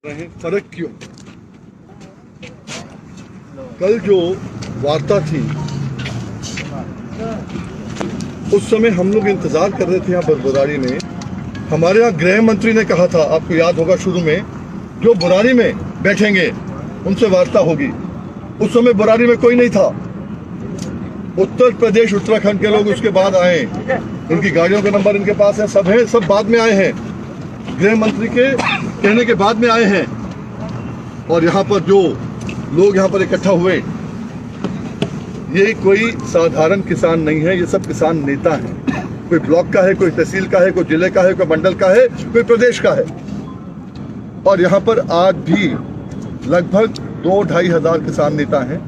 रहे फर्क क्यों? कल जो वार्ता थी उस समय हम लोग इंतजार कर रहे थे यहाँ बुराड़ी में। हमारे यहाँ गृह मंत्री ने कहा था, आपको याद होगा शुरू में, जो बुराड़ी में बैठेंगे उनसे वार्ता होगी। उस समय बुराड़ी में कोई नहीं था। उत्तर प्रदेश उत्तराखंड के लोग उसके बाद आए, इनकी गाड़ियों के नंबर इनके पास है, सब बाद में आए हैं, गृह मंत्री के कहने के बाद में आए हैं। और यहाँ पर जो लोग यहाँ पर इकट्ठा हुए, ये कोई साधारण किसान नहीं है, ये सब किसान नेता हैं। कोई ब्लॉक का है, कोई तहसील का है, कोई जिले का है, कोई मंडल का है, कोई प्रदेश का है। और यहाँ पर आज भी लगभग 2-2.5 हजार किसान नेता हैं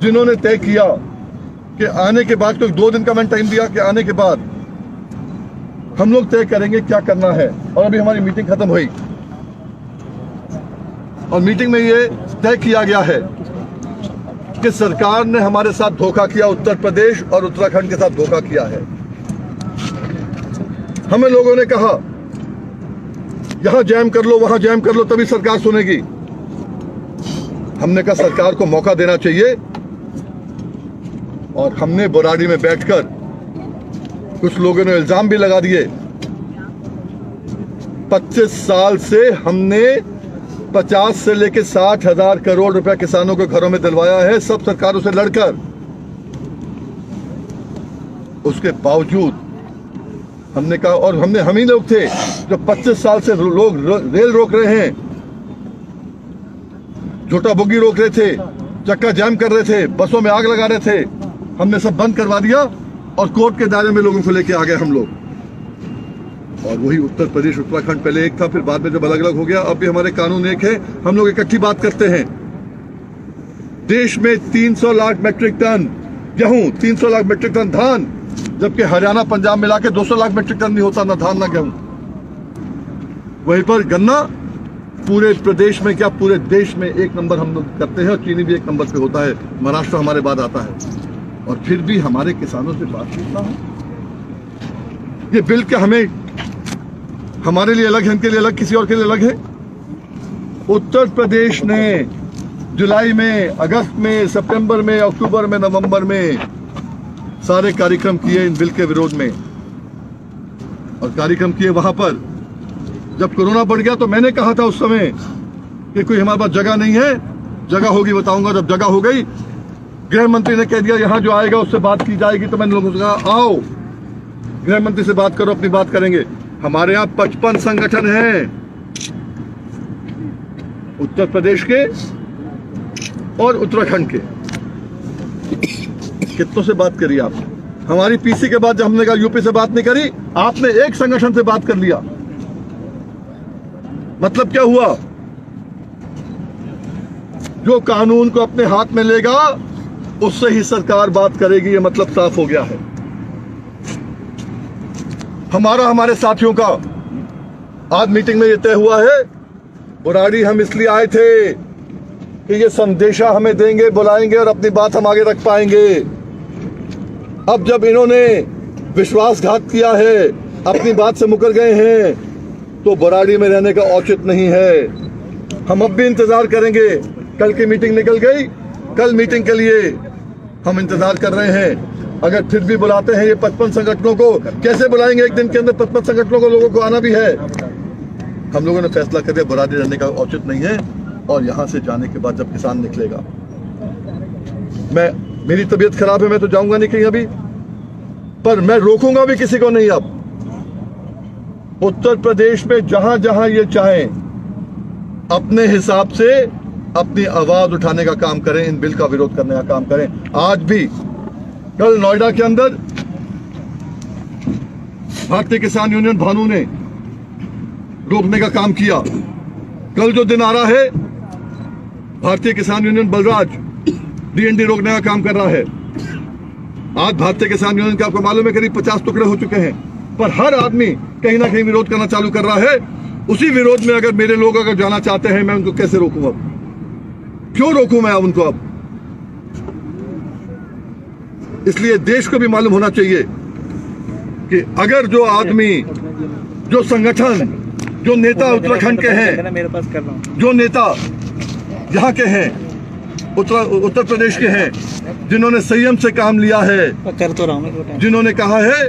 जिन्होंने तय किया कि आने के बाद, कोई 2 दिन का मैंने टाइम दिया कि आने के बाद हम लोग तय करेंगे क्या करना है। और अभी हमारी मीटिंग खत्म हुई और मीटिंग में ये तय किया गया है कि सरकार ने हमारे साथ धोखा किया, उत्तर प्रदेश और उत्तराखंड के साथ धोखा किया है। हमें लोगों ने कहा यहां जैम कर लो, वहां जैम कर लो, तभी सरकार सुनेगी। हमने कहा सरकार को मौका देना चाहिए। और हमने बुराड़ी में बैठकर, कुछ लोगों ने इल्जाम भी लगा दिए, 25 साल से हमने 50 से लेकर 60 हजार करोड़ रुपया किसानों के घरों में दिलवाया है, सब सरकारों से लड़कर। उसके बावजूद हमने कहा, और हम ही लोग थे जो 25 साल से लोग रेल रोक रहे हैं, झूठा बुग्गी रोक रहे थे, चक्का जाम कर रहे थे, बसों में आग लगा रहे थे। हमने सब बंद करवा दिया और कोर्ट के दायरे में लोगों को लेके आ गए हम लोग। और वही उत्तर प्रदेश उत्तराखंड पहले एक था, फिर बाद में जब अलग अलग हो गया, अब भी हमारे कानून एक है। हम लोग इकट्ठी बात करते हैं। देश में 300 लाख मेट्रिक टन गेहूं, 300 लाख मेट्रिक टन धान, जबकि हरियाणा पंजाब मिला के 200 लाख मेट्रिक टन नहीं होता, ना धान ना गेहूं। वहीं पर गन्ना पूरे प्रदेश में क्या, पूरे देश में 1 नंबर हम लोग करते हैं। और चीनी भी 1 नंबर पे होता है, महाराष्ट्र हमारे बाद आता है। और फिर भी हमारे किसानों से बातचीत ना हो। ये बिल क्या हमें, हमारे लिए अलग है, इनके लिए अलग, किसी और के लिए अलग है? उत्तर प्रदेश ने जुलाई में, अगस्त में, सितंबर में, अक्टूबर में, नवंबर में सारे कार्यक्रम किए इन बिल के विरोध में। और कार्यक्रम किए वहां पर जब कोरोना बढ़ गया, तो मैंने कहा था उस समय कि कोई हमारे पास जगह नहीं है, जगह होगी बताऊंगा। जब जगह हो गई, गृह मंत्री ने कह दिया यहां जो आएगा उससे बात की जाएगी। तो मैंने लोगों से कहा आओ गृह मंत्री से बात करो, अपनी बात करेंगे। हमारे यहां 55 संगठन हैं उत्तर प्रदेश के और उत्तराखंड के। कितनों से बात करी आप? हमारी पीसी के बाद जब हमने कहा यूपी से बात नहीं करी, आपने एक संगठन से बात कर लिया। मतलब क्या हुआ? जो कानून को अपने हाथ में लेगा उससे ही सरकार बात करेगी, ये मतलब साफ हो गया है। हमारे साथियों का आज मीटिंग में ये तय हुआ है। बुराड़ी हम इसलिए आए थे कि ये संदेशा हमें देंगे, बुलाएंगे और अपनी बात हम आगे रख पाएंगे। अब जब इन्होंने विश्वासघात किया है, अपनी बात से मुकर गए हैं, तो बुराड़ी में रहने का औचित नहीं है। हम अब भी इंतजार करेंगे। कल की मीटिंग निकल गई, कल मीटिंग के लिए हम इंतजार कर रहे हैं। अगर फिर भी बुलाते हैं ये 55 संगठनों को, कैसे बुलाएंगे? एक दिन के अंदर 55 संगठनों को, लोगों को आना भी है। हम लोगों ने फैसला कर दिया बुराड़ी रहने का औचित नहीं है। और यहां से जाने के बाद जब किसान निकलेगा, मेरी तबीयत खराब है, मैं तो जाऊंगा नहीं कहीं अभी, पर मैं रोकूंगा भी किसी को नहीं। अब उत्तर प्रदेश में जहां जहां ये चाहें, अपने हिसाब से अपनी आवाज उठाने का काम करें, इन बिल का विरोध करने का काम करें। आज भी, कल नोएडा के अंदर भारतीय किसान यूनियन भानु ने रोकने का काम किया। कल जो दिन आ रहा है, भारतीय किसान यूनियन बलराज डीएनडी रोकने का काम कर रहा है। आज भारतीय किसान यूनियन के, आपको मालूम है, करीब 50 टुकड़े हो चुके हैं, पर हर आदमी कहीं ना कहीं विरोध करना चालू कर रहा है। उसी विरोध में अगर मेरे लोग अगर जाना चाहते हैं, मैं उनको कैसे रोकूंगा? क्यों रोकूं मैं अब उनको? अब इसलिए देश को भी मालूम होना चाहिए कि अगर जो आदमी, जो संगठन जो नेता उत्तराखंड के हैं, मेरे पास कर रहा हूं, जो नेता यहाँ के हैं, उत्तर प्रदेश के हैं, जिन्होंने संयम से काम लिया है, कर तो रहा हूं, जिन्होंने कहा है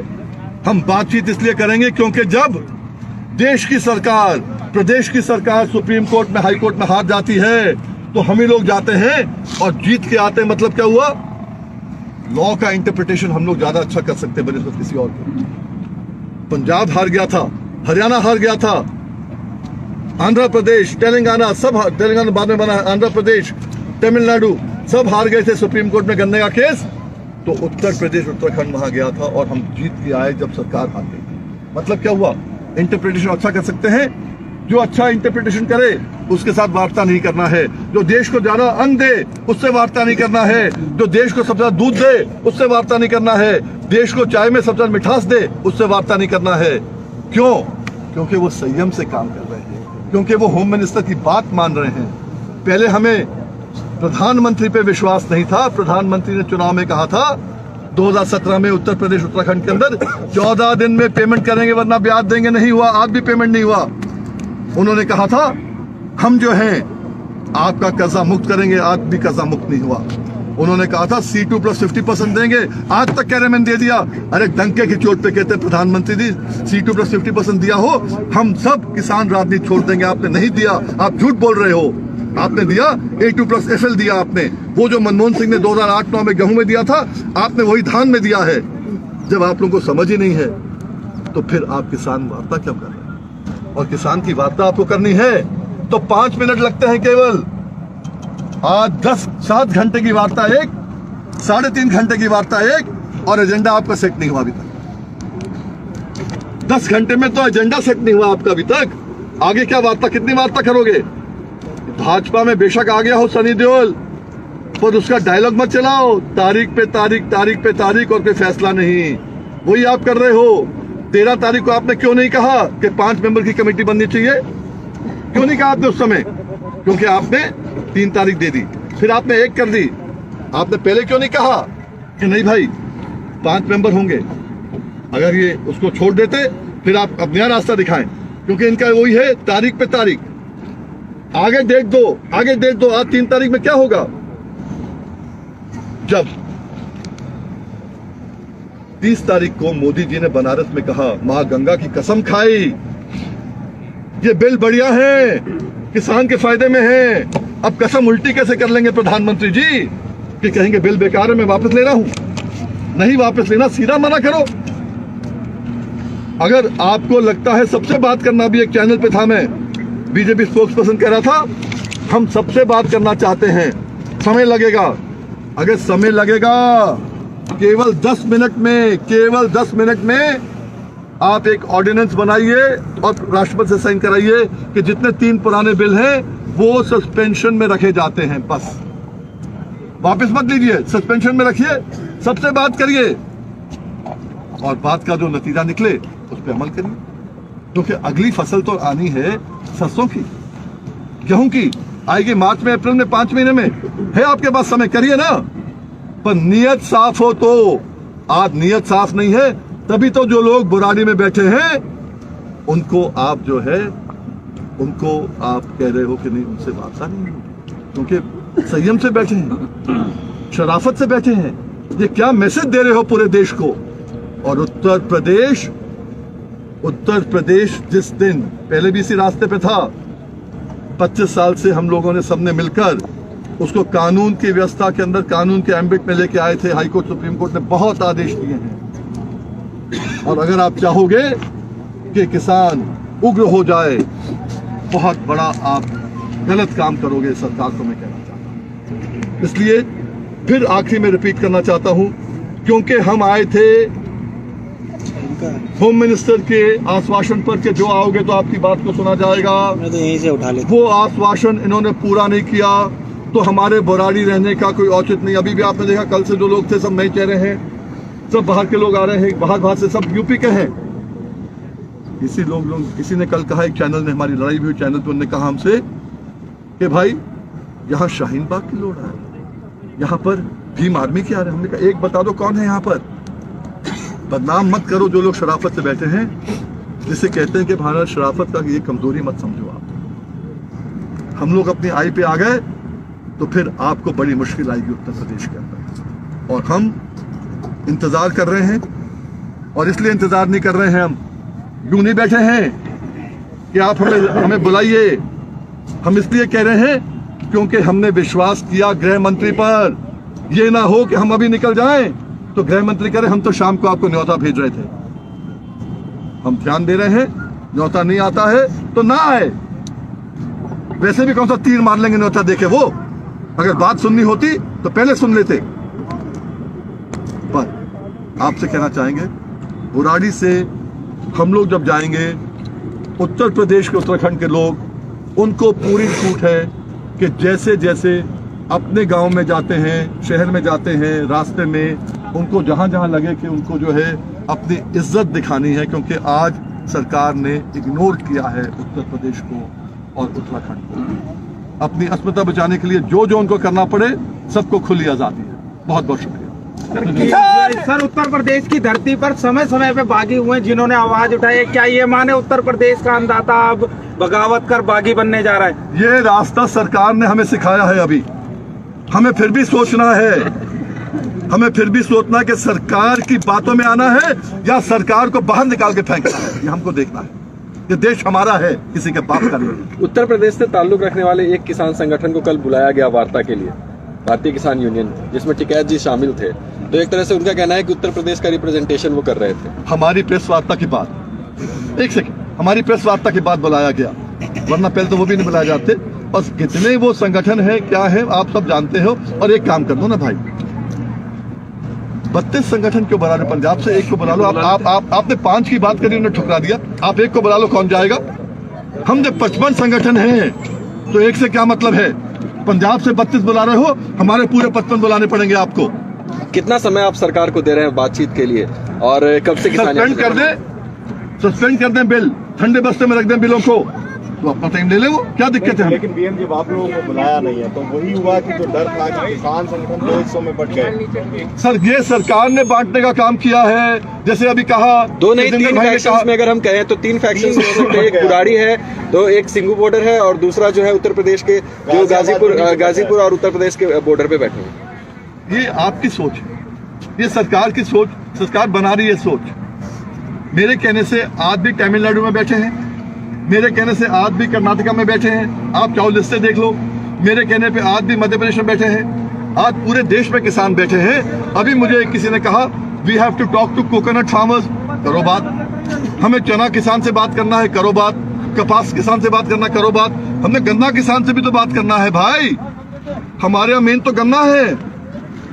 हम बातचीत इसलिए करेंगे क्योंकि जब देश की सरकार, प्रदेश की सरकार सुप्रीम कोर्ट में, हाई कोर्ट में हार जाती है तो हम ही लोग जाते हैं और जीत के आते हैं। मतलब क्या हुआ? लॉ का इंटरप्रिटेशन हम लोग ज्यादा अच्छा कर सकते हैं बनिस्बत किसी और को। पंजाब हार गया था, हरियाणा हार गया था, आंध्र प्रदेश, तेलंगाना, सब तेलंगाना बाद में बना, आंध्र प्रदेश, तमिलनाडु सब हार गए थे सुप्रीम कोर्ट में गन्ने का केस। तो उत्तर प्रदेश, उत्तराखंड वहां गया था और हम जीत के आए जब सरकार हार गई। मतलब क्या हुआ? इंटरप्रिटेशन अच्छा कर सकते हैं। जो अच्छा इंटरप्रिटेशन करे उसके साथ वार्ता नहीं करना है। जो देश को ज्यादा अन्न दे उससे वार्ता नहीं करना है। जो देश को सबसे ज्यादा दूध दे उससे वार्ता नहीं करना है। देश को चाय में सबसे ज्यादा मिठास दे उससे वार्ता नहीं करना है। क्यों? क्योंकि वो संयम से काम कर रहे हैं, क्योंकि वो होम मिनिस्टर की बात मान रहे हैं। पहले हमें प्रधानमंत्री पे विश्वास नहीं था। प्रधानमंत्री ने चुनाव में कहा था 2017 में उत्तर प्रदेश उत्तराखंड के अंदर 14 दिन में पेमेंट करेंगे वरना ब्याज देंगे। नहीं हुआ, आज भी पेमेंट नहीं हुआ। उन्होंने कहा था हम जो हैं आपका कर्जा मुक्त करेंगे, आज भी कर्जा मुक्त नहीं हुआ। उन्होंने कहा था C2 + 50% देंगे, आज तक कह रहे मैंने दे दिया। अरे डंके की चोट पे कहते प्रधानमंत्री जी C2 + 50% दिया हो हम सब किसान राजनीति छोड़ देंगे। आपने नहीं दिया, आप झूठ बोल रहे हो। आपने दिया A2 + FL दिया आपने। वो जो मनमोहन सिंह ने 2008-9 में गेहूं में दिया था, आपने वही धान में दिया है। जब आप लोगों को समझ ही नहीं है तो फिर आप किसान वार्ता क्यों कर रहे हैं? और किसान की वार्ता आपको करनी है तो 5 मिनट लगते हैं केवल। आज 7 घंटे की वार्ता एक, 3.5 घंटे की वार्ता एक, और एजेंडा आपका सेट नहीं हुआ अभी तक। 10 घंटे में तो एजेंडा सेट नहीं हुआ आपका अभी तक। आगे क्या वार्ता, कितनी वार्ता करोगे? भाजपा में बेशक आ गया हो सनी देओल, पर उसका डायलॉग मत चलाओ, तारीख पे तारीख, तारीख पे तारीख और कोई फैसला नहीं। वही आप कर रहे हो। 13 तारीख को आपने क्यों नहीं कहा कि 5 मेंबर की कमेटी बननी चाहिए? क्यों नहीं कहा आपने उस समय? क्योंकि आपने 3 तारीख दे दी, फिर आपने 1 कर दी। आपने पहले क्यों नहीं कहा कि नहीं भाई 5 मेंबर होंगे? अगर ये उसको छोड़ देते फिर आप अपना रास्ता दिखाएं, क्योंकि इनका वही है तारीख पे तारीख। आगे डेट दो, आगे डेट दो। आज 3 तारीख में क्या होगा? जब 30 तारीख को मोदी जी ने बनारस में कहा, मां गंगा की कसम खाई, ये बिल बढ़िया है, किसान के फायदे में है। अब कसम उल्टी कैसे कर लेंगे प्रधानमंत्री जी कि कहेंगे बिल बेकार है, मैं वापस ले रहा हूं? नहीं वापस लेना, सीधा मना करो। अगर आपको लगता है, सबसे बात करना भी एक चैनल पे था, मैं बीजेपी स्पोक्स पर्सन कह रहा था हम सबसे बात करना चाहते हैं, समय लगेगा। अगर समय लगेगा केवल 10 मिनट में, केवल 10 मिनट में आप एक ऑर्डिनेंस बनाइए और राष्ट्रपति से साइन कराइए कि जितने 3 पुराने बिल हैं वो सस्पेंशन में रखे जाते हैं। बस वापस मत लीजिए, सस्पेंशन में रखिए, सबसे बात करिए और बात का जो नतीजा निकले उस पर अमल करिए। क्योंकि अगली फसल तो आनी है सरसों की, गेहूं की, आएगी मार्च में, अप्रैल में, 5 महीने में है आपके पास समय, करिए ना। पर नियत साफ हो तो। आज नियत साफ नहीं है, तभी तो जो लोग बुराड़ी में बैठे हैं उनको आप जो है, उनको आप कह रहे हो कि नहीं उनसे वार्ता नहीं होगी, क्योंकि संयम से बैठे हैं, शराफत से बैठे हैं। ये क्या मैसेज दे रहे हो पूरे देश को? और उत्तर प्रदेश जिस दिन पहले भी इसी रास्ते पे था, 25 साल से हम लोगों ने सबने मिलकर उसको कानून की व्यवस्था के अंदर, कानून के एम्बिट में लेके आए थे। हाई कोर्ट, सुप्रीम कोर्ट ने बहुत आदेश दिए हैं। और अगर आप चाहोगे कि किसान उग्र हो जाए, बहुत बड़ा आप गलत काम करोगे, सरकार को मैं कहना चाहता हूं। इसलिए फिर आखिरी में रिपीट करना चाहता हूं, क्योंकि हम आए थे होम मिनिस्टर के आश्वासन पर कि जो आओगे तो आपकी बात को सुना जाएगा। मैं तो यहीं से उठा लेता। वो आश्वासन इन्होंने पूरा नहीं किया तो हमारे बुराड़ी रहने का कोई औचित नहीं। अभी भी आपने देखा, कल से जो लोग थे सब नए चेहरे हैं, सब बाहर के लोग आ रहे हैं, बाहर से, सब यूपी के हैं। किसी ने कल कहा, एक चैनल ने, हमारी लड़ाई भी हुई चैनल पे, उन्होंने कहा हमसे कि भाई यहाँ शाहीन बाग की लोग आ रहे हैं, यहाँ पर भीम आर्मी के आ रहे हैं। हमने कहा एक बता दो कौन है यहाँ पर, बदनाम मत करो जो लोग शराफत से बैठे हैं। जिसे कहते हैं कि हमारा शराफत का ये कमजोरी मत समझो आप। हम लोग अपनी आई पे आ गए तो फिर आपको बड़ी मुश्किल आएगी उत्तर प्रदेश के अंदर। और हम इंतजार कर रहे हैं, और इसलिए इंतजार नहीं कर रहे हैं, हम यूं नहीं बैठे हैं कि आप हमें बुलाइए। हम इसलिए कह रहे हैं क्योंकि हमने विश्वास किया गृह मंत्री पर। ये ना हो कि हम अभी निकल जाएं तो गृह मंत्री करें हम तो शाम को आपको न्योता भेज रहे थे। हम ध्यान दे रहे हैं, न्योता नहीं आता है तो ना आए। वैसे भी कौन सा तीर मार लेंगे न्योता देके वो, अगर बात सुननी होती तो पहले सुन लेते। पर आपसे कहना चाहेंगे, बुराड़ी से हम लोग जब जाएंगे, उत्तर प्रदेश के उत्तराखंड के लोग, उनको पूरी छूट है कि जैसे जैसे अपने गांव में जाते हैं, शहर में जाते हैं, रास्ते में उनको जहां जहां लगे कि उनको जो है अपनी इज्जत दिखानी है, क्योंकि आज सरकार ने इग्नोर किया है उत्तर प्रदेश को और उत्तराखंड को। अपनी अस्मिता बचाने के लिए जो जो उनको करना पड़े, सबको खुली आजादी है। बहुत बहुत शुक्रिया। सर, उत्तर प्रदेश की धरती पर समय समय पे बागी हुए जिन्होंने आवाज उठाई है, क्या ये माने उत्तर प्रदेश का अन्नदाता अब बगावत कर बागी बनने जा रहा है? ये रास्ता सरकार ने हमें सिखाया है। अभी हमें फिर भी सोचना है, हमें फिर भी सोचना है कि सरकार की बातों में आना है या सरकार को बाहर निकाल के फेंकना है। ये हमको देखना है। ये देश हमारा है, किसी के बाप का नहीं। उत्तर प्रदेश से ताल्लुक रखने वाले एक किसान संगठन को कल बुलाया गया वार्ता के लिए, भारतीय किसान यूनियन, जिसमें टिकैत जी शामिल थे। तो एक तरह से उनका कहना है कि उत्तर प्रदेश का रिप्रेजेंटेशन वो कर रहे थे। हमारी प्रेस वार्ता के बाद, एक सेकंड, हमारी प्रेस वार्ता के बाद बुलाया गया, वरना पहले तो वो भी नहीं बुलाए जाते। और कितने वो संगठन है, क्या है, आप सब जानते हो। और एक काम कर दो ना भाई, 32 संगठन क्यों बुला रहे? पंजाब से एक को बुला लो। आपने 5 की बात करी, उन्हें ठुकरा दिया। आप एक को बुला लो, कौन जाएगा? हम जब 55 संगठन हैं तो एक से क्या मतलब है? पंजाब से 32 बुला रहे हो, हमारे पूरे 55 बुलाने पड़ेंगे आपको। कितना समय आप सरकार को दे रहे हैं बातचीत के लिए, और कब से किसान सस्पेंड कर दें बिल, ठंडे बस्ते में रख दें बिलों को, तो अपना टाइम ले ले। वो क्या दिक्कत है? लेकिन बीएम जब आप लोगों को बुलाया नहीं है तो वही हुआ कि जो डर था कि किसान संगठन 2 हिस्सों में बट गए। सर, ये सरकार ने बांटने का काम किया है। जैसे अभी कहा, 2 नहीं 3 फैक्शंस में अगर हम कहें तो 3 फैक्शंस हो सकते हैं। एक बुराड़ी है, तो एक सिंगू बॉर्डर है, और दूसरा जो है उत्तर प्रदेश के जो गाजीपुर और उत्तर प्रदेश के बॉर्डर पे बैठे हैं। ये आपकी सोच है, ये सरकार की सोच, सरकार बना रही है सोच। मेरे कहने से आज भी तमिलनाडु में बैठे हैं, मेरे कहने से आज भी कर्नाटका में बैठे हैं। आप चाहो लिस्ट से देख लो। मेरे कहने पे आज भी मध्य प्रदेश में बैठे हैं। आज पूरे देश में किसान बैठे हैं। अभी मुझे किसी ने कहा we have to talk to coconut farmers, करो बात। हमें चना किसान से बात करना है, करो बात। कपास किसान से बात करना, करो बात। हमने गन्ना किसान से भी तो बात करना है भाई। हमारे यहाँ मेन तो गन्ना है।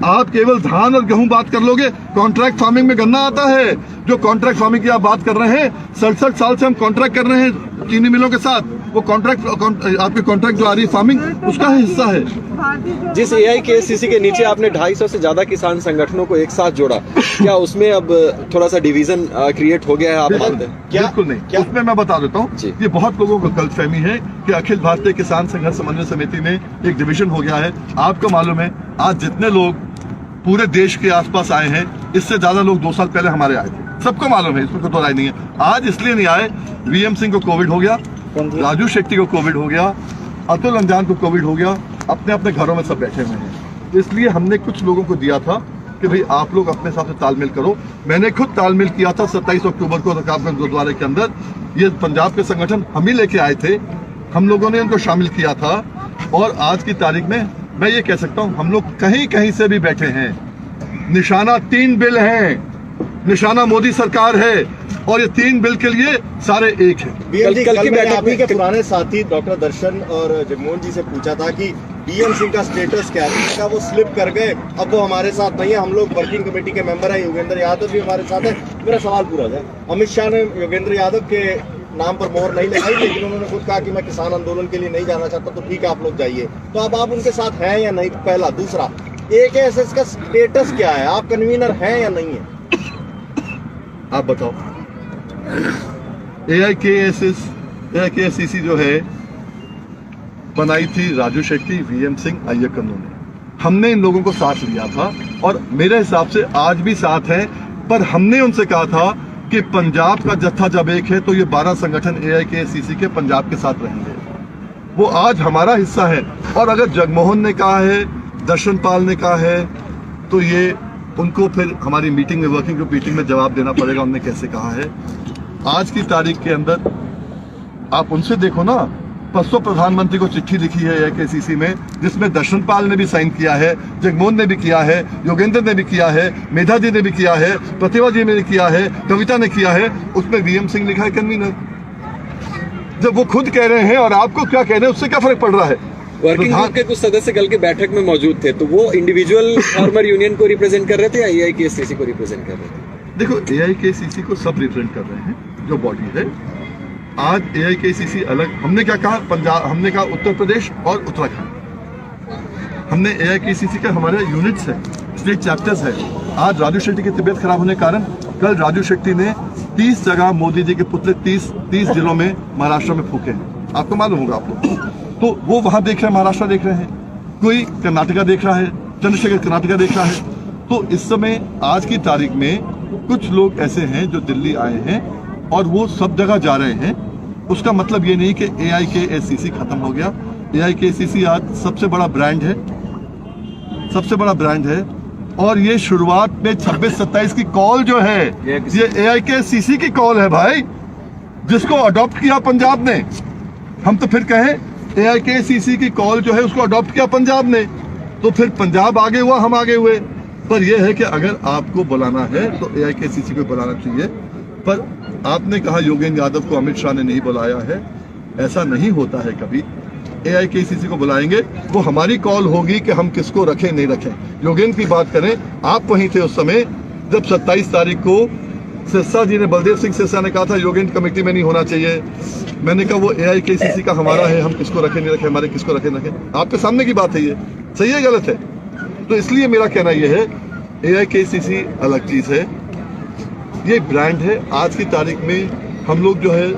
आप केवल धान और गेहूं बात कर लोगे, कॉन्ट्रैक्ट फार्मिंग में गन्ना आता है। जो कॉन्ट्रैक्ट फार्मिंग की आप बात कर रहे हैं, 67 साल से हम कॉन्ट्रैक्ट कर रहे हैं चीनी मिलों के साथ। वो कॉन्ट्रैक्ट आपकी कॉन्ट्रैक्ट जो आ रही है फार्मिंग, उसका हिस्सा है। जिस AIKSCC के नीचे आपने 250 से ज्यादा किसान संगठनों को एक साथ जोड़ा, क्या उसमें अब थोड़ा सा डिवीजन क्रिएट हो गया है, आप मानते हैं? बिल्कुल नहीं। उसमें मैं बता देता हूँ, ये बहुत लोगों को गलतफहमी है कि अखिल भारतीय किसान संघर्ष समन्वय समिति में एक डिवीजन हो गया है। आपको मालूम है, आज जितने लोग पूरे देश के आसपास आए हैं, इससे ज्यादा लोग 2 साल पहले हमारे आए थे। सबको मालूम है, इसमें कोई राय नहीं है। आज इसलिए नहीं आए, VM सिंह को कोविड हो गया, राजू शेट्टी को कोविड हो गया, अतुल अंजान को कोविड हो गया, अपने अपने घरों में सब बैठे हुए हैं। इसलिए हमने कुछ लोगों को दिया था कि भाई आप लोग अपने साथ तालमेल करो। मैंने खुद तालमेल किया था 27 अक्टूबर को रकाबगंज गुरुद्वारे के अंदर। ये पंजाब के संगठन हम ही लेके आए थे, हम लोगों ने इनको शामिल किया था। और आज की तारीख में मैं ये कह सकता हूँ, हम लोग कहीं कहीं से भी बैठे हैं। निशाना 3 बिल हैं, निशाना मोदी सरकार है, और ये 3 बिल के लिए सारे एक है। कल की मैंने आप ही के पुराने साथी डॉक्टर दर्शन और जगमोहन जी से पूछा था कि बीएम सिंह का स्टेटस क्या है, क्या वो स्लिप कर गए, अब वो हमारे साथ नहीं है, हम लोग वर्किंग कमेटी के मेंबर है, योगेंद्र यादव भी हमारे साथ है। मेरा सवाल पूरा है, अमित शाह ने योगेंद्र यादव के नाम पर मोहर नहीं लगाई, लेकिन उन्होंने खुद कहा कि मैं किसान आंदोलन के लिए नहीं जाना चाहता, तो ठीक है आप लोग जाइए। तो अब आप उनके साथ हैं या नहीं? पहला। दूसरा, AIKSS का स्टेटस क्या है, आप कन्वीनर हैं या नहीं है? आप बताओ। AIKSCC जो है बनाई थी राजू शेट्टी, VM सिंह, अय्यक्कन ने। हमने इन लोगों को साथ लिया था और मेरे हिसाब से आज भी साथ हैं। पर हमने उनसे कहा था कि पंजाब का जत्था जब एक है तो ये 12 संगठन AIKCC के पंजाब के साथ रहेंगे। वो आज हमारा हिस्सा है। और अगर जगमोहन ने कहा है, दर्शन पाल ने कहा है, तो ये उनको फिर हमारी मीटिंग में, वर्किंग ग्रुप मीटिंग में जवाब देना पड़ेगा उन्होंने कैसे कहा है। आज की तारीख के अंदर आप उनसे देखो ना, परसों प्रधानमंत्री को चिट्ठी लिखी है AIKCC में, जिसमें दर्शन पाल ने भी साइन किया है, जगमोहन ने भी किया है, योगेंद्र ने भी किया है, मेधा जी ने भी किया है, प्रतिभा जी ने भी किया है, कविता ने किया है। उसमें VM सिंह लिखा है कन्वीनर। जब वो खुद कह रहे हैं और आपको क्या कह रहे हैं, उससे क्या फर्क पड़ रहा है? वर्किंग ग्रुप के कुछ सदस्य कल की बैठक में मौजूद थे, तो वो इंडिविजुअल फार्मर यूनियन को रिप्रेजेंट कर रहे थे या AIKCC को रिप्रेजेंट कर रहे थे? देखो, AIKCC को सब रिप्रेजेंट कर रहे हैं, जो बॉडी है। आज AIKCC अलग, हमने क्या कहा, पंजाब, हमने कहा उत्तर प्रदेश और उत्तराखंड। हमने AIKCC का हमारे यूनिट्स है, स्टेट चैप्टर्स है। आज राजू शेट्टी की तबीयत खराब होने के कारण कल राजू शेट्टी ने 30 जगह मोदी जी के पुतले 30 जिलों में महाराष्ट्र में फूके हैं। आपको मालूम होगा, आप लोग तो वो वहां देख रहे हैं, महाराष्ट्र देख रहे हैं, कोई कर्नाटका देख रहा है, चंद्रशेखर कर्नाटका देख रहा है। तो इस समय आज की तारीख में कुछ लोग ऐसे हैं जो दिल्ली आए हैं और वो सब जगह जा रहे हैं। उसका मतलब ये नहीं कि AIKCC खत्म हो गया। AIKCC आज सबसे बड़ा ब्रांड है, सबसे बड़ा ब्रांड है। और ये शुरुआत में 26-27 की कॉल जो है, ये AIKCC की कॉल है भाई, जिसको अडॉप्ट किया पंजाब ने। हम तो फिर कहें AIKCC की कॉल जो है उसको अडॉप्ट किया पंजाब ने, तो फिर पंजाब आगे हुआ, हम आगे हुए। पर यह है कि अगर आपको बुलाना है तो AIKCC को बुलाना चाहिए। पर आपने कहा योगेंद्र यादव को अमित शाह ने नहीं बुलाया है, ऐसा नहीं होता है कभी। AIKCC को बुलाएंगे, वो हमारी कॉल होगी कि हम किसको रखें नहीं रखें। योगेंद्र की बात करें, आप वहीं थे उस समय जब 27 तारीख को सिरसा जी ने, बलदेव सिंह सिरसा ने कहा था योगेंद्र कमेटी में नहीं होना चाहिए। मैंने कहा वो AIKCC का हमारा है, हम किसको रखें नहीं रखें, हमारे किसको रखें रखें। आपके सामने की बात है, ये सही है गलत है? तो इसलिए मेरा कहना यह है AIKCC अलग चीज है, ये ब्रांड है। आज की तारीख में हम लोग जो है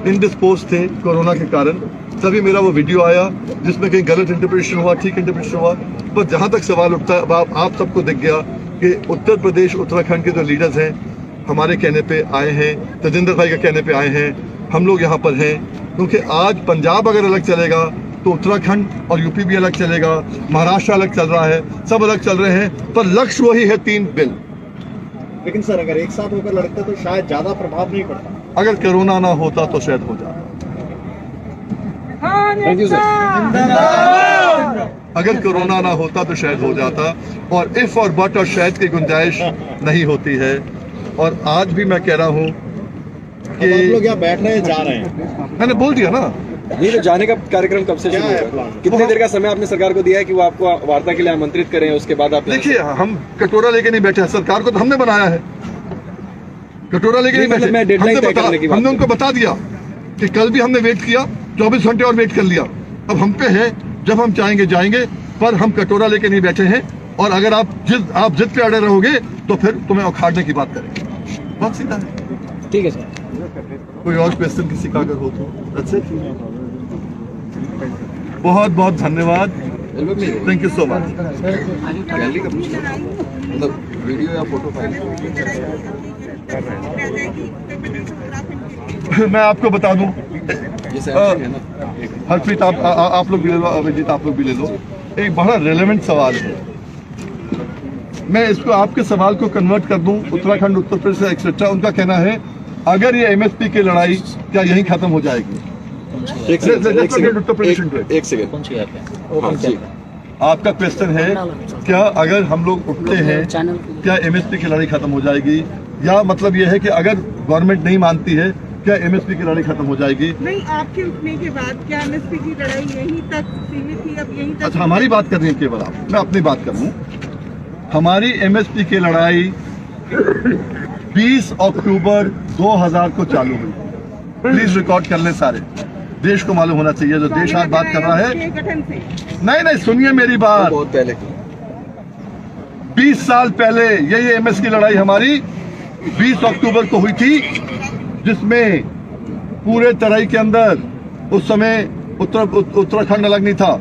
इंडिस्पोज थे कोरोना के कारण, तभी मेरा वो वीडियो आया जिसमें कहीं गलत इंटरप्रिटेशन हुआ, ठीक इंटरप्रिटेशन हुआ। पर जहां तक सवाल उठता है, आप सबको दिख गया कि उत्तर प्रदेश उत्तराखंड के जो लीडर्स हैं हमारे कहने पे आए हैं, तेजिंदर भाई के कहने पे आए हैं, हम लोग यहाँ पर हैं। क्योंकि आज पंजाब अगर अलग चलेगा तो उत्तराखंड और यूपी भी अलग चलेगा, महाराष्ट्र अलग चल रहा है, सब अलग चल रहे हैं, पर लक्ष्य वही है 3 बिल। लेकिन सर अगर एक साथ होकर लड़ते तो शायद ज्यादा प्रभाव नहीं पड़ता। अगर कोरोना ना होता तो शायद हो जाता। Thank you sir. अगर कोरोना ना होता तो शायद हो जाता, और इफ और बट और शायद की गुंजाइश नहीं होती है। और आज भी मैं कह रहा हूँ कि आप लोग यहाँ बैठ रहे हैं, जा रहे हैं, मैंने बोल दिया ना। नहीं तो जाने का कार्यक्रम कब से शुरू क्या है होगा? प्लान? कितने देर का समय आपने सरकार को दिया है कि वो आपको वार्ता के लिए आमंत्रित करें, उसके बाद आप देखिए, हम कटोरा लेके नहीं बैठे हैं, सरकार को तो हमने बनाया है, कटोरा लेके नहीं मतलब मैं बैठे। deadline तय करने की बात हमने उनको बता दिया कि कल भी हमने वेट किया, 24 घंटे और वेट कर लिया। अब हम पे है, जब हम चाहेंगे जाएंगे, पर हम कटोरा लेके नहीं बैठे हैं। और अगर आप जिद पे अड़े रहोगे तो फिर तुम्हें उखाड़ने की बात करेंगे। बहुत सीधा है। ठीक है सर। कोई और क्वेश्चन किसी का अगर हो तो that's it। बहुत बहुत धन्यवाद, thank you so much. Gallery का पूछना, मतलब वीडियो या फोटो फाइल। मैं आपको बता दूं, ये सर है ना, हरप्रीत आप लोग भी ले लो, अभिजीत आप लोग भी ले लो। एक बड़ा रेलेवेंट सवाल है, मैं इसको आपके सवाल को कन्वर्ट कर दूं उत्तराखंड, उत्तर प्रदेश एक्सेट्रा। उनका कहना है अगर ये MSP की लड़ाई क्या यहीं खत्म हो जाएगी? एक सेकंड, उत्तर प्रदेश एक सेकंड। कौन सी ऐप है? हाँ जी, आपका क्वेश्चन है क्या अगर हम लोग उठते हैं क्या MSP की लड़ाई खत्म हो जाएगी? या मतलब ये है कि अगर गवर्नमेंट नहीं मानती है क्या MSP की लड़ाई खत्म हो जाएगी? नहीं, आपके उठने के बाद क्या MSP की लड़ाई यहीं तक सीमित थी, अब यहीं तक? अच्छा, हमारी बात कर रही है केवल आप, मैं अपनी बात कर लूं। हमारी MSP की लड़ाई 20 अक्टूबर 2000 को चालू हुई। प्लीज रिकॉर्ड कर लें सारे, देश को मालूम होना चाहिए, जो देश आज बात कर रहा है। गठन से नहीं, सुनिए मेरी बात। बहुत पहले 20 साल पहले यही MS की लड़ाई हमारी 20 अक्टूबर को हुई थी, जिसमें पूरे तराई के अंदर, उस समय उत्तराखंड अलग नहीं था,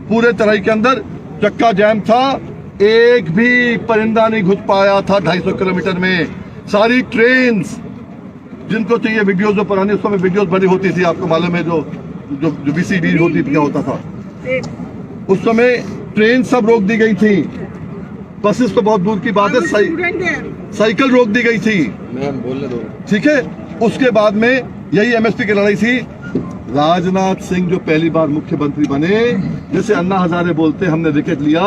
पूरे तराई के अंदर चक्का जाम था, एक भी परिंदा नहीं घुस पाया था 250 किलोमीटर में। सारी ट्रेन्स, जिनको चाहिए वीडियोस, जो पुरानी उस समय वीडियोस बनी होती थी, आपको मालूम है, जो VCD होती क्या होता था, उस समय ट्रेन सब रोक दी गई थी। बसेस तो बहुत दूर की बात है, साइकिल रोक दी गई थी। मैम बोलने दो। ठीक है, उसके बाद में यही MSP की लड़ाई थी। राजनाथ सिंह जो पहली बार मुख्यमंत्री बने, जैसे अन्ना हजारे बोलते, हमने विकेट लिया,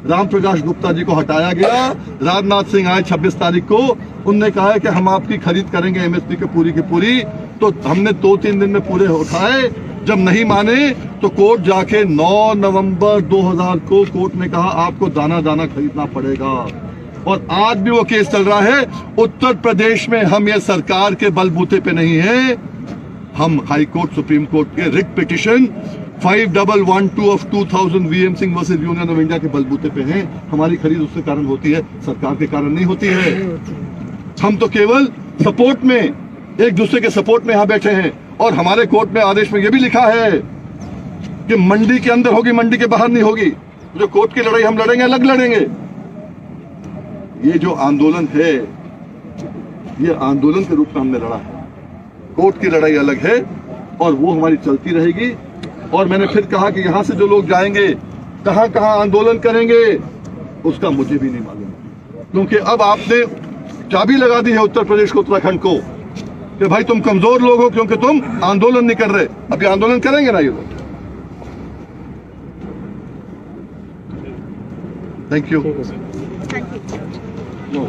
राम प्रकाश गुप्ता जी को हटाया गया, राजनाथ सिंह आए 26 तारीख को, उनने कहा है कि हम आपकी खरीद करेंगे MSP की पूरी, तो हमने 2-3 दिन में पूरे उठाए। जब नहीं माने तो कोर्ट जाके 9 नवंबर 2000 को कोर्ट ने कहा आपको दाना दाना खरीदना पड़ेगा, और आज भी वो केस चल रहा है। उत्तर प्रदेश में हम ये सरकार के बलबूते पे नहीं है, हम हाई कोर्ट, सुप्रीम कोर्ट के writ petition 5112 of 2000 VM Singh versus union of India के बलबूते पे हैं। हमारी खरीद उसके कारण होती है, सरकार के कारण नहीं होती है। हम तो केवल सपोर्ट में, एक दूसरे के सपोर्ट में यहां बैठे हैं, और हमारे कोर्ट में आदेश में यह भी लिखा है कि मंडी के अंदर होगी, मंडी के बाहर नहीं होगी। जो कोर्ट की लड़ाई हम लड़ेंगे, अलग लड़ेंगे। ये जो आंदोलन है, ये आंदोलन के रूप में हमने लड़ा है, कोर्ट की लड़ाई अलग है, और वो हमारी चलती रहेगी। और मैंने फिर कहा कि यहां से जो लोग जाएंगे, कहां कहां आंदोलन करेंगे, उसका मुझे भी नहीं मालूम, क्योंकि अब आपने चाबी लगा दी है उत्तर प्रदेश को, उत्तराखंड को, कि भाई तुम कमजोर लोग हो क्योंकि तुम आंदोलन नहीं कर रहे। अभी आंदोलन करेंगे ना ये लोग। Thank you. Thank you.